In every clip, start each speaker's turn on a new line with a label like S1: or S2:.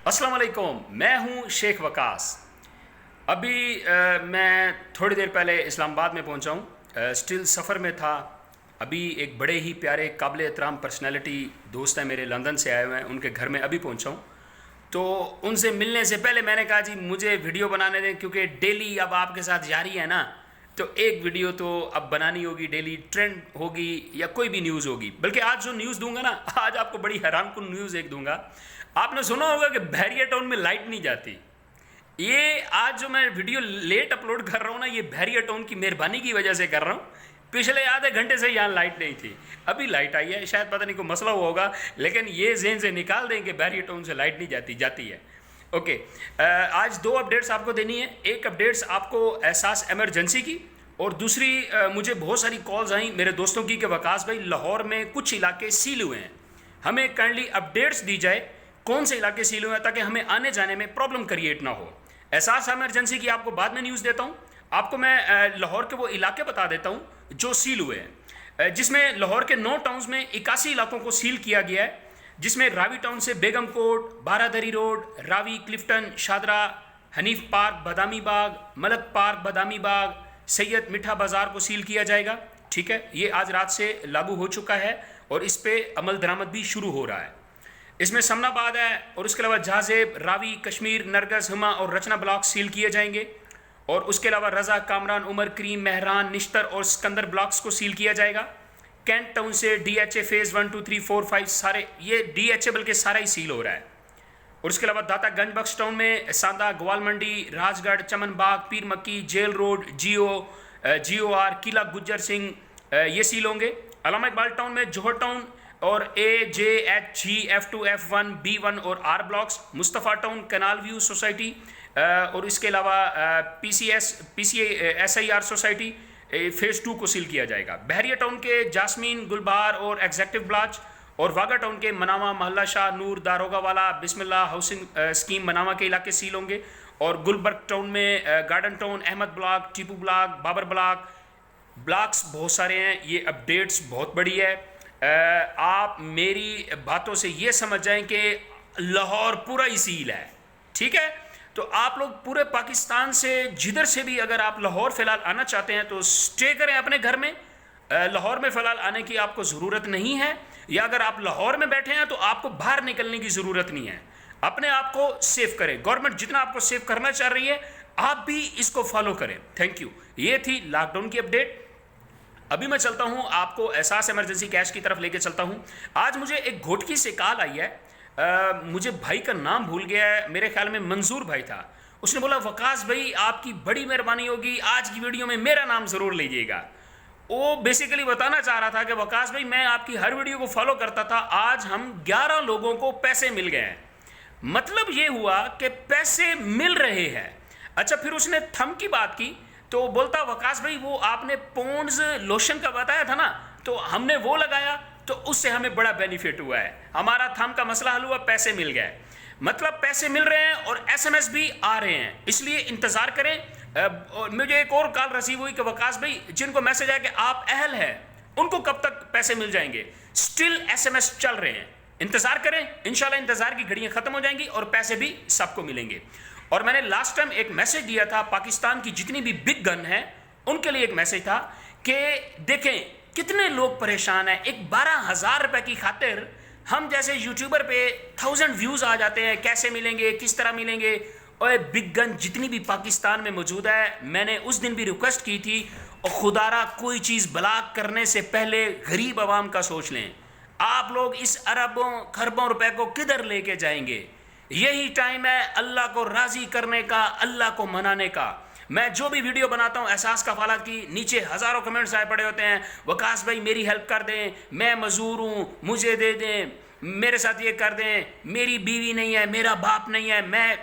S1: अस्सलाम वालेकुम, मैं हूँ शेख वकास। अभी मैं थोड़ी देर पहले इस्लामाबाद में पहुँचा हूँ। स्टिल सफ़र में था। अभी एक बड़े ही प्यारे काबिल एहतराम पर्सनैलिटी दोस्त हैं मेरे, लंदन से आए हुए हैं, उनके घर में अभी पहुँचा हूँ। तो उनसे मिलने से पहले मैंने कहा जी मुझे वीडियो बनाने दें, क्योंकि डेली अब आपके साथ जारी है ना, तो एक वीडियो तो अब बनानी होगी, डेली ट्रेंड होगी या कोई भी न्यूज़ होगी। बल्कि आज जो न्यूज़ दूंगा ना, आज आपको बड़ी हैरानकुन न्यूज़ एक दूंगा। आपने सुना होगा कि बहरिया टाउन में लाइट नहीं जाती। ये आज जो मैं वीडियो लेट अपलोड कर रहा हूँ ना, ये बहरिया टाउन की मेहरबानी की वजह से कर रहा हूँ। पिछले आधे घंटे से यहाँ लाइट नहीं थी, अभी लाइट आई है। शायद पता नहीं कोई मसला हुआ होगा, लेकिन ये ज़हन से निकाल दें कि बहरिया टाउन से लाइट नहीं जाती है। ओके, आज दो अपडेट्स आपको देनी है। एक अपडेट्स आपको एहसास एमरजेंसी की, और दूसरी मुझे बहुत सारी कॉल्स आई मेरे दोस्तों की कि वकास भाई लाहौर में कुछ इलाके सील हुए हैं, हमें काइंडली अपडेट्स दी जाए कौन से इलाके सील हुए हैं, ताकि हमें आने जाने में प्रॉब्लम क्रिएट ना हो। एहसास एमरजेंसी की आपको बाद में न्यूज़ देता हूँ। आपको मैं लाहौर के वो इलाके बता देता हूँ जो सील हुए हैं, जिसमें लाहौर के 9 टाउन्स में 81 इलाकों को सील किया गया है, जिसमें रावी टाउन से बेगम कोट, बारादरी road, Ravi, Clifton, Shahdara, Hanif park, Badami Bagh, Malak park, Badami Bagh, Syed मिठा बाज़ार को सील किया जाएगा। ठीक है, ये आज रात से लागू हो चुका है और इस पर अमल दरामद भी शुरू हो रहा है। इसमें समनाबाद है, और उसके अलावा जहाजेब, रावी, कश्मीर, नरगस, हुमा और रचना ब्लॉक सील किए जाएंगे। और उसके अलावा रज़ा, कामरान, उमर, करीम, महरान, निश्तर और सिकंदर ब्लॉक्स को सील किया जाएगा। कैंट टाउन से DHA फेज़ 1, 2, 3, 4, 5 सारे, ये DHA बल्कि सारा ही सील हो रहा है। और उसके अलावा दातागंज बख्श टाउन में सांदा, ग्वाल मंडी, राजगढ़, चमन बाग, पीर मक्की, जेल रोड, GOR, किला गुज्जर सिंह, ये सील होंगे। अलामा इकबाल टाउन में जोहर टाउन और AJHG, F2, F1, B1 और R ब्लॉक्स, मुस्तफ़ा टाउन, कनाल व्यू सोसाइटी, और इसके अलावा PCA SIR सोसाइटी फेज़ 2 को सील किया जाएगा। बहरिया टाउन के जासमीन, गुलबार और एग्जेक्टिव ब्लॉच, और वागा टाउन के मनावा, महल्ला शाह नूर, दारोगा वाला, बिस्मिल्लाह हाउसिंग स्कीम मनावा के इलाके सील होंगे। और गुलबर्ग टाउन में garden town, Ahmad block, Tipu block, Babar block, blocks बहुत सारे हैं। ये अपडेट्स बहुत बड़ी है। आप मेरी बातों से ये समझ जाएं कि लाहौर पूरा ही सील है। ठीक है, तो आप लोग पूरे पाकिस्तान से जिधर से भी अगर आप लाहौर फ़िलहाल आना चाहते हैं तो स्टे करें अपने घर में। लाहौर में फ़िलहाल आने की आपको ज़रूरत नहीं है, या अगर आप लाहौर में बैठे हैं तो आपको बाहर निकलने की ज़रूरत नहीं है। अपने आप को सेव करें। गवर्नमेंट जितना आपको सेव करना चाह रही है, आप भी इसको फॉलो करें। Thank you. ये थी लॉकडाउन की अपडेट। अभी मैं चलता हूं, आपको एहसास इमरजेंसी कैश की तरफ लेके चलता हूं। आज मुझे एक घोटकी से कॉल आई है। मुझे भाई का नाम भूल गया है, मेरे ख्याल में मंजूर भाई था। उसने बोला वकास भाई आपकी बड़ी मेहरबानी होगी, आज की वीडियो में मेरा नाम ज़रूर लीजिएगा। वो बेसिकली बताना चाह रहा था कि वकास भाई मैं आपकी हर वीडियो को फॉलो करता था, आज हम 11 लोगों को पैसे मिल गए हैं। मतलब ये हुआ कि पैसे मिल रहे हैं। अच्छा, फिर उसने थम की बात की तो बोलता वकास भाई वो आपने पॉन्ड्स लोशन का बताया था ना, तो हमने वो लगाया तो उससे हमें बड़ा बेनिफिट हुआ है, हमारा थम का मसला हल हुआ, पैसे मिल गए। मतलब पैसे मिल रहे हैं और SMS भी आ रहे हैं, इसलिए इंतज़ार करें। मुझे एक और कॉल रिसीव हुई कि वकास भाई जिनको मैसेज आया कि आप अहल हैं उनको कब तक पैसे मिल जाएंगे। स्टिल SMS चल रहे हैं, इंतज़ार करें, इंशाल्लाह इंतज़ार की घड़ियाँ ख़त्म हो जाएंगी और पैसे भी सबको मिलेंगे। और मैंने लास्ट टाइम एक मैसेज दिया था, पाकिस्तान की जितनी भी बिग गन है उनके लिए एक मैसेज था कि देखें कितने लोग परेशान हैं। एक 12,000 रुपये की खातिर हम जैसे यूट्यूबर पे 1000 व्यूज़ आ जाते हैं, कैसे मिलेंगे, किस तरह मिलेंगे। और बिग गन जितनी भी पाकिस्तान में मौजूद है, मैंने उस दिन भी रिक्वेस्ट की थी, और खुदारा कोई चीज़ ब्लॉक करने से पहले गरीब आवाम का सोच लें। आप लोग इस अरबों खरबों रुपए को किधर लेके जाएंगे। यही टाइम है अल्लाह को राज़ी करने का, अल्लाह को मनाने का। मैं जो भी वीडियो बनाता हूँ एहसास कफालत की, नीचे हज़ारों कमेंट्स आए पड़े होते हैं, वकास भाई मेरी हेल्प कर दें, मैं मजदूर हूँ, मुझे दे दें, मेरे साथ ये कर दें, मेरी बीवी नहीं है, मेरा बाप नहीं है। मैं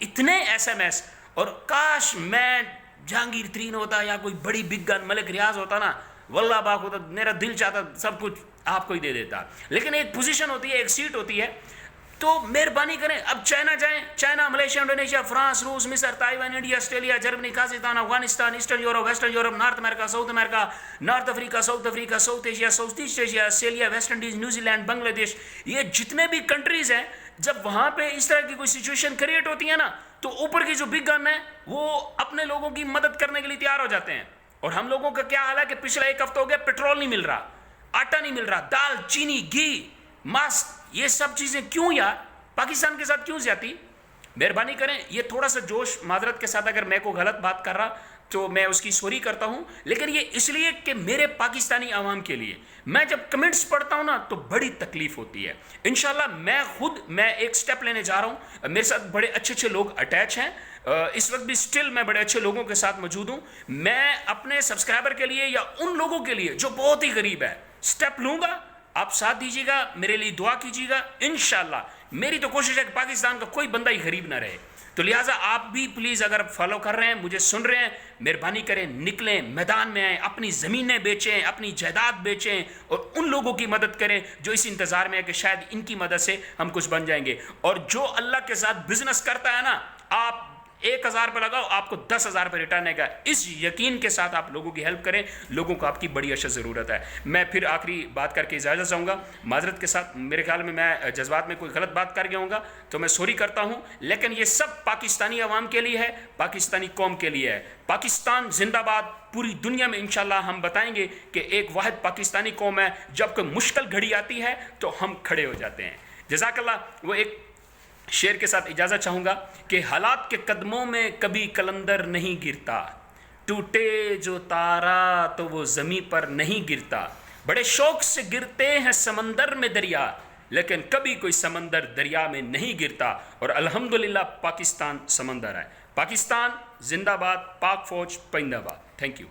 S1: इतने SMS, और काश मैं जहांगीर तरीन होता या कोई बड़ी बिग गन मलिक रियाज होता ना, वल्लाह बाक होता, मेरा दिल चाहता सब कुछ आपको ही दे देता। लेकिन एक पोजीशन होती है, एक सीट होती है, تو مہربانی کریں اب چائنا جائیں، چائنا، ملیشیا، انڈونیشیا، فرانس، روس، مصر، Taiwan, India, Australia, Germany, Kazakhstan, Afghanistan, eastern Europe, western Europe, north امریکہ، ساؤتھ امریکہ، نارتھ افریقہ، south Asia, south asset Asia, Australia, West Indies, New Zealand, بنگلہ دیش، یہ جتنے بھی کنٹریز ہیں، جب وہاں پہ اس طرح کی کوئی سچویشن کریٹ ہوتی ہے نا، تو اوپر کی جو بگ گن ہے وہ اپنے لوگوں کی مدد کرنے کے لیے تیار ہو جاتے ہیں. اور ہم لوگوں کا کیا حال ہے کہ پچھلا ایک ہفتہ ہو گیا پیٹرول نہیں مل رہا، آٹا نہیں مل رہا، دال، چینی، گھی، ماسک، یہ سب چیزیں کیوں یار؟ پاکستان کے ساتھ کیوں زیادتی؟ مہربانی کریں یہ تھوڑا سا جوش معذرت کے ساتھ اگر میں کوئی غلط بات کر رہا تو میں اس کی سوری کرتا ہوں، لیکن یہ اس لیے کہ میرے پاکستانی عوام کے لیے میں جب کمنٹس پڑھتا ہوں نا تو بڑی تکلیف ہوتی ہے. انشاءاللہ میں ایک سٹیپ لینے جا رہا ہوں، میرے ساتھ بڑے اچھے لوگ اٹیچ ہیں، اس وقت بھی سٹل میں بڑے اچھے لوگوں کے ساتھ موجود ہوں. میں اپنے سبسکرائبر کے لیے یا ان لوگوں کے لیے جو بہت ہی غریب ہے سٹیپ لوں گا، آپ ساتھ دیجیے گا، میرے لیے دعا کیجیے گا. انشاءاللہ میری تو کوشش ہے کہ پاکستان کا کوئی بندہ ہی غریب نہ رہے، تو لہٰذا آپ بھی پلیز اگر فالو کر رہے ہیں، مجھے سن رہے ہیں، مہربانی کریں نکلیں، میدان میں آئیں، اپنی زمینیں بیچیں، اپنی جائیداد بیچیں اور ان لوگوں کی مدد کریں جو اس انتظار میں ہے کہ شاید ان کی مدد سے ہم کچھ بن جائیں گے. اور جو اللہ کے ساتھ بزنس کرتا ہے نا، آپ 1,000 روپے لگاؤ، آپ کو 10,000 روپے ریٹرن آئے گا. اس یقین کے ساتھ آپ لوگوں کی ہیلپ کریں، لوگوں کو آپ کی بڑی اشد ضرورت ہے. میں پھر آخری بات کر کے اجازت چاہوں گا، معذرت کے ساتھ، میرے خیال میں جذبات میں کوئی غلط بات کر گیا ہوں گا تو میں سوری کرتا ہوں، لیکن یہ سب پاکستانی عوام کے لیے ہے، پاکستانی قوم کے لیے ہے. پاکستان زندہ باد. پوری دنیا میں انشاءاللہ ہم بتائیں گے کہ ایک واحد پاکستانی قوم ہے، جب کوئی مشکل گھڑی آتی ہے تو ہم کھڑے ہو جاتے ہیں. جزاک اللہ. وہ ایک شعر کے ساتھ اجازت چاہوں گا کہ حالات کے قدموں میں کبھی کلندر نہیں گرتا، ٹوٹے جو تارا تو وہ زمین پر نہیں گرتا. بڑے شوق سے گرتے ہیں سمندر میں دریا، لیکن کبھی کوئی سمندر دریا میں نہیں گرتا. اور الحمدللہ پاکستان سمندر ہے. پاکستان زندہ باد، پاک فوج پائندہ باد. Thank you.